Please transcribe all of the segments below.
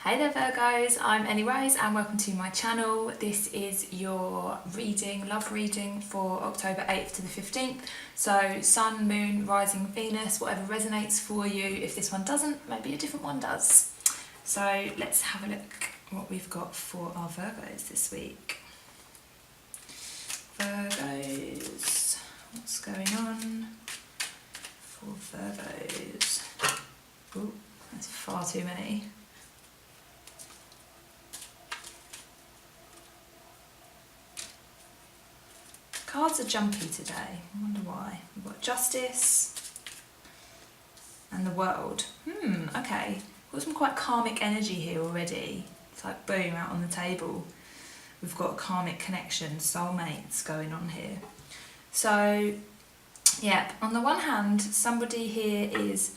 Hey there Virgos, I'm Ellie Rose and welcome to my channel. This is your reading, love reading for October 8th to the 15th. So Sun, Moon, Rising, Venus, whatever resonates for you. If this one doesn't, maybe a different one does. So let's have a look what we've got for our Virgos this week. Virgos, what's going on for Virgos? Ooh, that's far too many. Cards are jumpy today, I wonder why. We've got Justice and the World. Okay. Got some quite karmic energy here already. It's like boom, out on the table. We've got karmic connections, soulmates going on here. So, yeah, on the one hand, somebody here is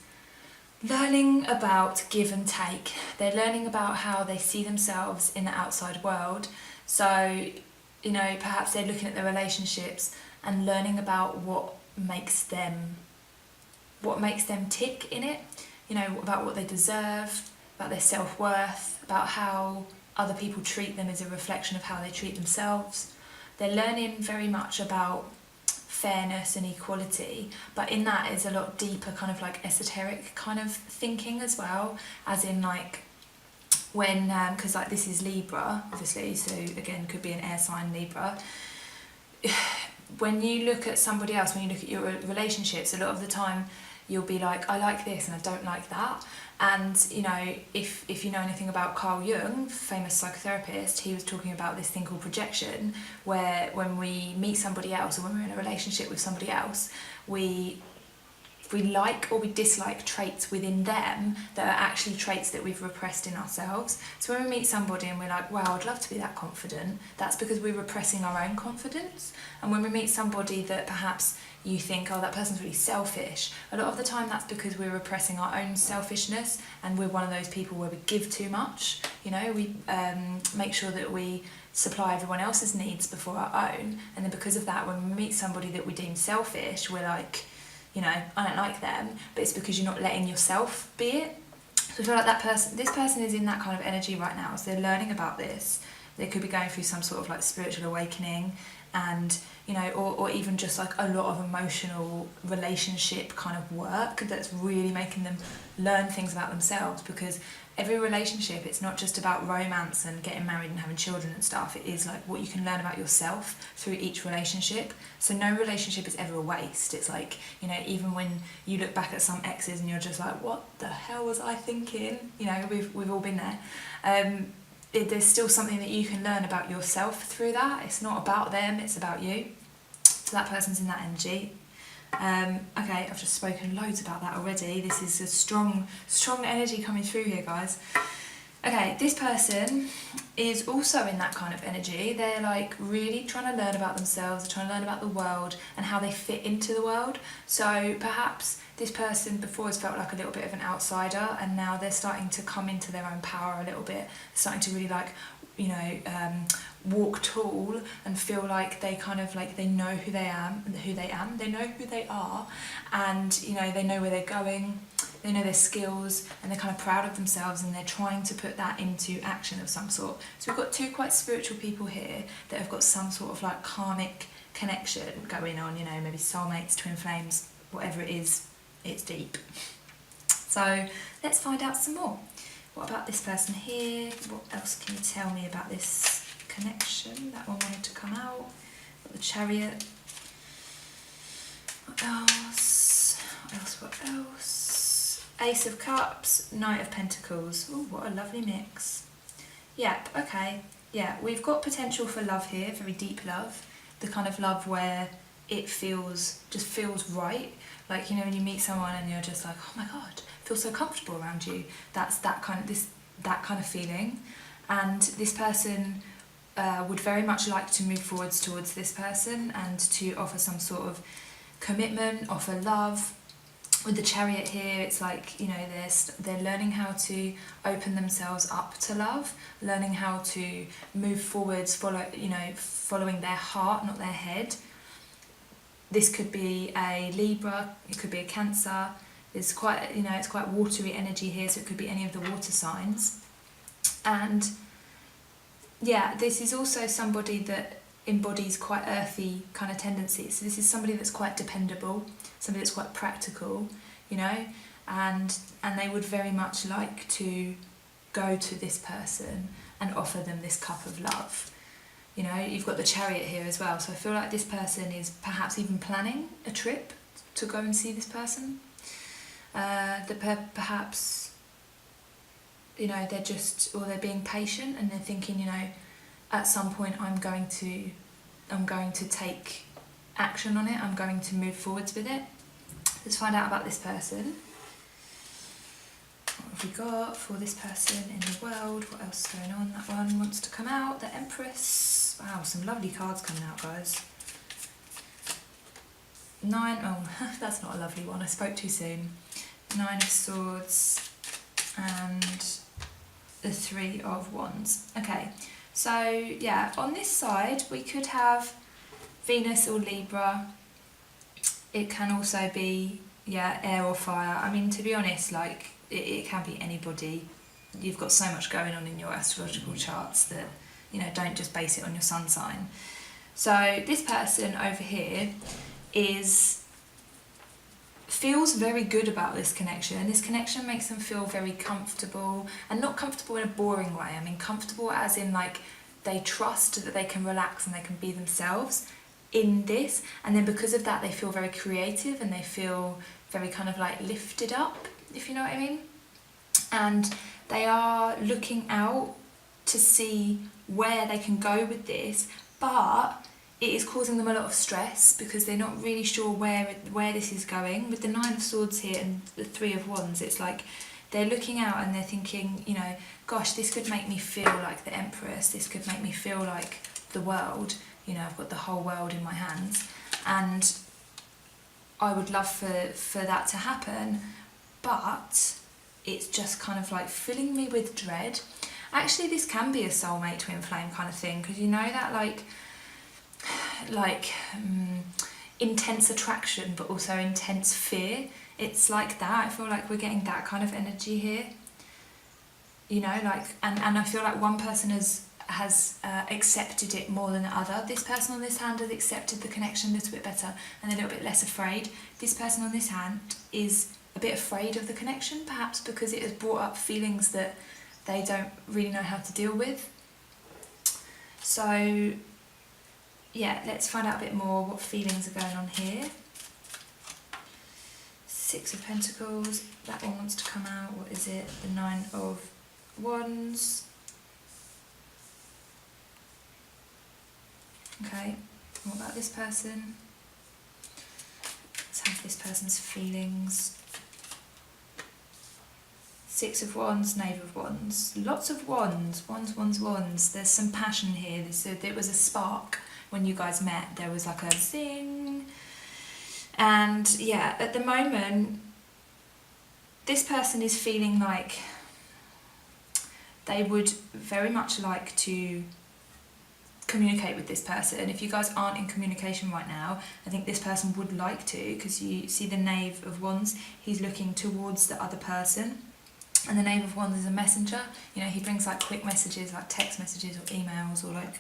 learning about give and take. They're learning about how they see themselves in the outside world. So, you know, perhaps they're looking at their relationships and learning about what makes them tick in it, you know, about what they deserve, about their self-worth, about how other people treat them is a reflection of how they treat themselves. They're learning very much about fairness and equality, but in that is a lot deeper kind of like esoteric kind of thinking as well, as in like when, because like this is Libra, obviously, so again, could be an air sign Libra. When you look at somebody else, when you look at your relationships, a lot of the time you'll be like, I like this and I don't like that. And, you know, if you know anything about Carl Jung, famous psychotherapist, he was talking about this thing called projection, where when we meet somebody else or when we're in a relationship with somebody else, we like or we dislike traits within them that are actually traits that we've repressed in ourselves. So when we meet somebody and we're like, wow, I'd love to be that confident, that's because we're repressing our own confidence. And when we meet somebody that perhaps you think, oh, that person's really selfish, a lot of the time that's because we're repressing our own selfishness, and we're one of those people where we give too much. You know, we make sure that we supply everyone else's needs before our own, and then because of that, when we meet somebody that we deem selfish, we're like, you know, I don't like them, but it's because you're not letting yourself be it. So I feel like this person is in that kind of energy right now, so they're learning about this. They could be going through some sort of like spiritual awakening, and, you know, or even just like a lot of emotional relationship kind of work that's really making them learn things about themselves, because every relationship, it's not just about romance and getting married and having children and stuff. It is like what you can learn about yourself through each relationship. So no relationship is ever a waste. It's like, you know, even when you look back at some exes and you're just like, what the hell was I thinking? You know, we've all been there. There's still something that you can learn about yourself through that. It's not about them, it's about you. So that person's in that energy. Okay, I've just spoken loads about that already. This is a strong energy coming through here, guys. Okay, this person is also in that kind of energy. They're like really trying to learn about themselves, trying to learn about the world and how they fit into the world. So perhaps this person before has felt like a little bit of an outsider, and now they're starting to come into their own power a little bit. They're starting to really like, you know, walk tall and feel like they kind of like they know who they am, they know who they are, and, you know, they know where they're going, they know their skills, and they're kind of proud of themselves, and they're trying to put that into action of some sort. So we've got two quite spiritual people here that have got some sort of like karmic connection going on, you know, maybe soulmates, twin flames, whatever it is, it's deep. So let's find out some more. What about this person here? What else can you tell me about this connection? That one wanted to come out. Got the Chariot. What else? What else? Ace of Cups, Knight of Pentacles. Oh, what a lovely mix. Yep, okay. Yeah, we've got potential for love here, very deep love. The kind of love where it just feels right. Like, you know, when you meet someone and you're just like, oh my God, I feel so comfortable around you. That's that kind of feeling. And this person would very much like to move forwards towards this person and to offer some sort of commitment, offer love. With the Chariot here, it's like, you know, they're learning how to open themselves up to love, learning how to move forwards, following their heart, not their head. This could be a Libra, it could be a Cancer. It's quite, you know, it's quite watery energy here, so it could be any of the water signs. And yeah, this is also somebody that embodies quite earthy kind of tendencies. So this is somebody that's quite dependable, somebody that's quite practical, you know, and they would very much like to go to this person and offer them this cup of love. You know, you've got the Chariot here as well, so I feel like this person is perhaps even planning a trip to go and see this person. Perhaps, you know, they're being patient, and they're thinking, you know, at some point I'm going to take action on it, I'm going to move forwards with it. Let's find out about this person. What have we got for this person in the world? What else is going on? That one wants to come out. The Empress. Wow, some lovely cards coming out, guys. 9, oh, that's not a lovely one. I spoke too soon. 9 of Swords and the 3 of Wands. Okay, so yeah, on this side we could have Venus or Libra. It can also be, yeah, air or fire. I mean, to be honest, like, it can be anybody. You've got so much going on in your astrological charts that, you know, don't just base it on your sun sign. So this person over here feels very good about this connection. This connection makes them feel very comfortable, and not comfortable in a boring way. I mean comfortable as in, like, they trust that they can relax and they can be themselves in this, and then because of that they feel very creative and they feel very kind of like lifted up, if you know what I mean. And they are looking out to see where they can go with this, but it is causing them a lot of stress because they're not really sure where this is going. With the 9 of Swords here and the 3 of Wands, it's like they're looking out and they're thinking, you know, gosh, this could make me feel like the Empress, this could make me feel like the world, you know, I've got the whole world in my hands, and I would love for that to happen, but it's just kind of like filling me with dread. Actually, this can be a soulmate twin flame kind of thing, because you know that like intense attraction but also intense fear. It's like that. I feel like we're getting that kind of energy here, you know, like, and I feel like one person has accepted it more than the other. This person on this hand has accepted the connection a little bit better and a little bit less afraid. This person on this hand is a bit afraid of the connection, perhaps because it has brought up feelings that they don't really know how to deal with. So yeah, let's find out a bit more what feelings are going on here. 6 of Pentacles, that one wants to come out. What is it? The 9 of Wands. Okay, what about this person? Let's have this person's feelings. 6 of Wands, Knave of Wands. Lots of wands, wands. There's some passion here. There was a spark when you guys met. There was like a zing. And yeah, at the moment, this person is feeling like they would very much like to communicate with this person. If you guys aren't in communication right now, I think this person would like to, because you see the Knave of Wands, he's looking towards the other person. And the Knave of Wands is a messenger. You know, he brings like quick messages, like text messages or emails or like,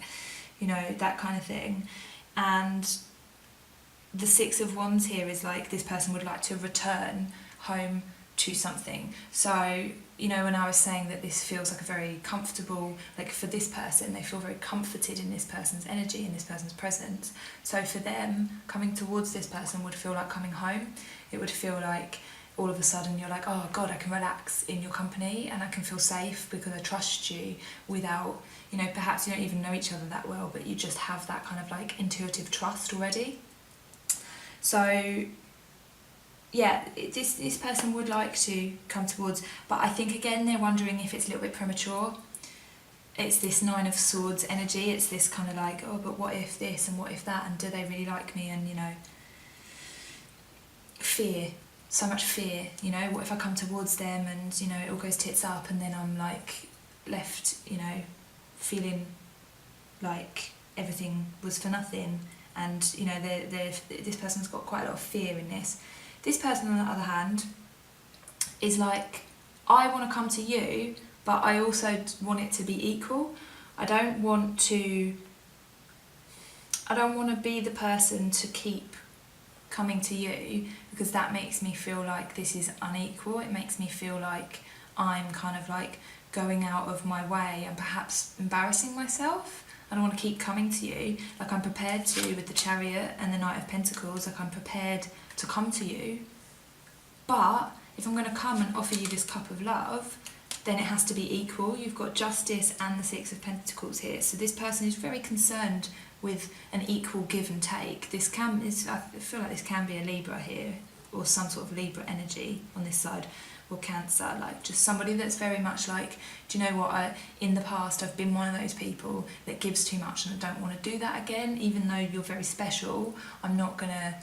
you know, that kind of thing. And the 6 of Wands here is like this person would like to return home to something. So, you know, when I was saying that this feels like a very comfortable, like for this person, they feel very comforted in this person's energy, in this person's presence. So for them, coming towards this person would feel like coming home. It would feel like all of a sudden you're like, oh God, I can relax in your company and I can feel safe because I trust you without, you know, perhaps you don't even know each other that well, but you just have that kind of like intuitive trust already. So yeah, this person would like to come towards, but I think again they're wondering if it's a little bit premature. It's this 9 of Swords energy. It's this kind of like, oh, but what if this and what if that, and do they really like me? And, you know, fear, so much fear, you know, what if I come towards them and, you know, it all goes tits up and then I'm like left, you know, feeling like everything was for nothing. And, you know, this person's got quite a lot of fear in this. This person, on the other hand, is like, I want to come to you, but I also want it to be equal. I don't want to be the person to keep coming to you, because that makes me feel like this is unequal. It makes me feel like I'm kind of like going out of my way and perhaps embarrassing myself. I don't want to keep coming to you. Like, I'm prepared to with the Chariot and the Knight of Pentacles. Like, I'm prepared to come to you. But if I'm going to come and offer you this cup of love, then it has to be equal. You've got Justice and the Six of Pentacles here. So this person is very concerned with an equal give and take. I feel like this can be a Libra here, or some sort of Libra energy on this side, or Cancer, like just somebody that's very much like, do you know what, in the past I've been one of those people that gives too much and I don't want to do that again. Even though you're very special, I'm not gonna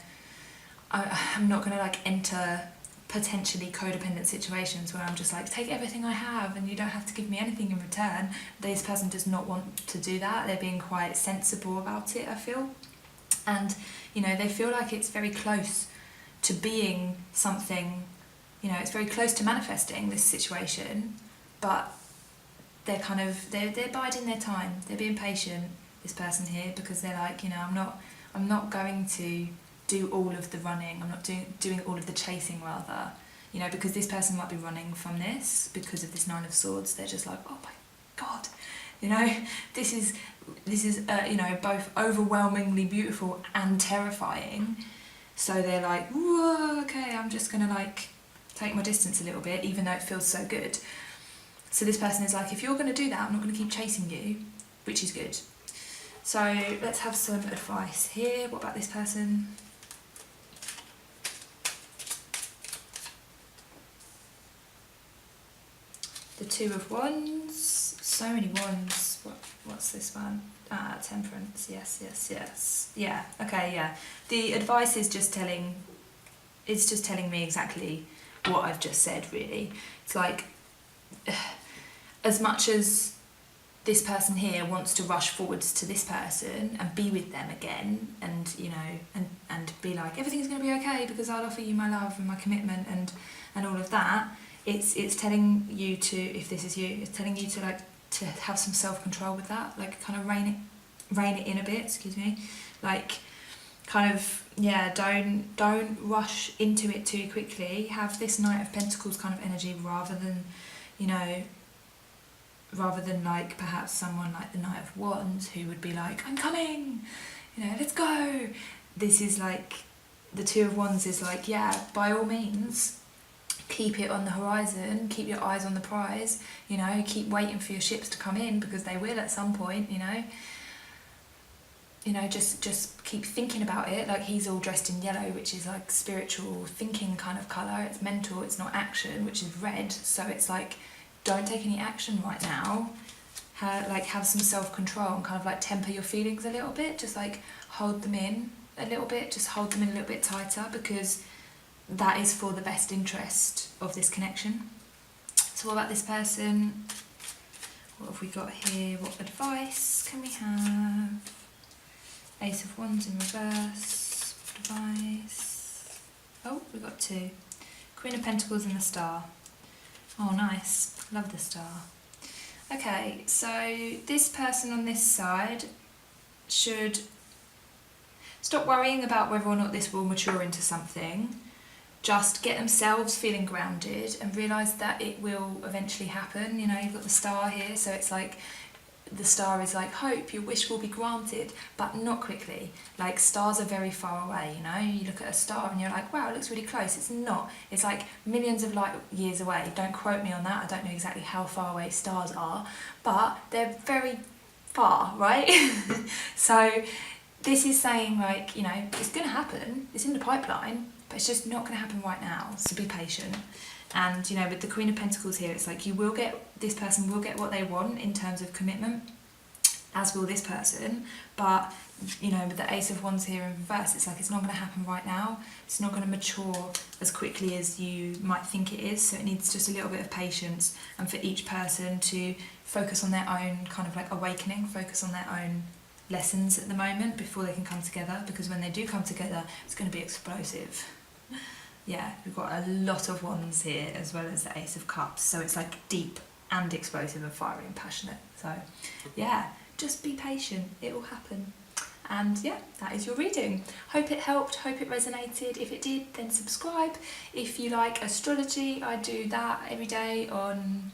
like enter potentially codependent situations where I'm just like, take everything I have and you don't have to give me anything in return. This person does not want to do that. They're being quite sensible about it, I feel. And, you know, they feel like it's very close to being something, you know, it's very close to manifesting this situation, but they're kind of, they're biding their time. They're being patient, this person here, because they're like, you know, I'm not going to do all of the running. I'm not doing all of the chasing, rather, you know, because this person might be running from this because of this Nine of Swords. They're just like, oh my God, you know, this is you know, both overwhelmingly beautiful and terrifying. So they're like, whoa, okay, I'm just gonna like take my distance a little bit, even though it feels so good. So this person is like, if you're gonna do that, I'm not gonna keep chasing you, which is good. So let's have some advice here. What about this person? The Two of Wands. So many wands. What's this one? Temperance. Yes. Yeah. Okay. Yeah. The advice is just telling me exactly what I've just said. Really, it's like, as much as this person here wants to rush forwards to this person and be with them again, and you know, and be like, everything's going to be okay because I'll offer you my love and my commitment and all of that. It's telling you to, if this is you, it's telling you to like to have some self-control with that, like kind of rein it in a bit, excuse me, like kind of, yeah, don't rush into it too quickly. Have this Knight of Pentacles kind of energy, rather than, you know, rather than like perhaps someone like the Knight of Wands who would be like, I'm coming, you know, let's go. This is like, the Two of Wands is like, yeah, by all means, keep it on the horizon, keep your eyes on the prize, you know, keep waiting for your ships to come in, because they will at some point, you know, just keep thinking about it. Like, he's all dressed in yellow, which is like spiritual thinking kind of colour. It's mental, it's not action, which is red. So it's like, don't take any action right now. Have some self-control and kind of like temper your feelings a little bit. Just like hold them in a little bit, just hold them in a little bit tighter, because that is for the best interest of this connection. So what about this person? What have we got here? What advice can we have? Ace of Wands in reverse. What advice? Oh, we got two. Queen of Pentacles and the Star. Oh, nice. Love the Star. Okay, so this person on this side should stop worrying about whether or not this will mature into something. Just get themselves feeling grounded and realise that it will eventually happen. You know, you've got the Star here, so it's like, the Star is like hope, your wish will be granted, but not quickly. Like, stars are very far away, you know, you look at a star and you're like, wow, it looks really close. It's not. It's like millions of light years away. Don't quote me on that. I don't know exactly how far away stars are, but they're very far, right? So this is saying, like, you know, it's going to happen. It's in the pipeline, but it's just not going to happen right now. So be patient. And, you know, with the Queen of Pentacles here, it's like this person will get what they want in terms of commitment, as will this person. But, you know, with the Ace of Wands here in reverse, it's like, it's not going to happen right now. It's not going to mature as quickly as you might think it is. So it needs just a little bit of patience, and for each person to focus on their own kind of like awakening, focus on their own lessons at the moment before they can come together, because when they do come together, it's going to be explosive. Yeah, we've got a lot of wands here, as well as the Ace of Cups, so it's like deep and explosive and fiery and passionate. So yeah, just be patient, it will happen. And yeah, that is your reading. Hope it helped, hope it resonated. If it did, then subscribe. If you like astrology, I do that every day on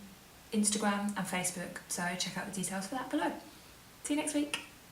Instagram and Facebook, so check out the details for that below. See you next week.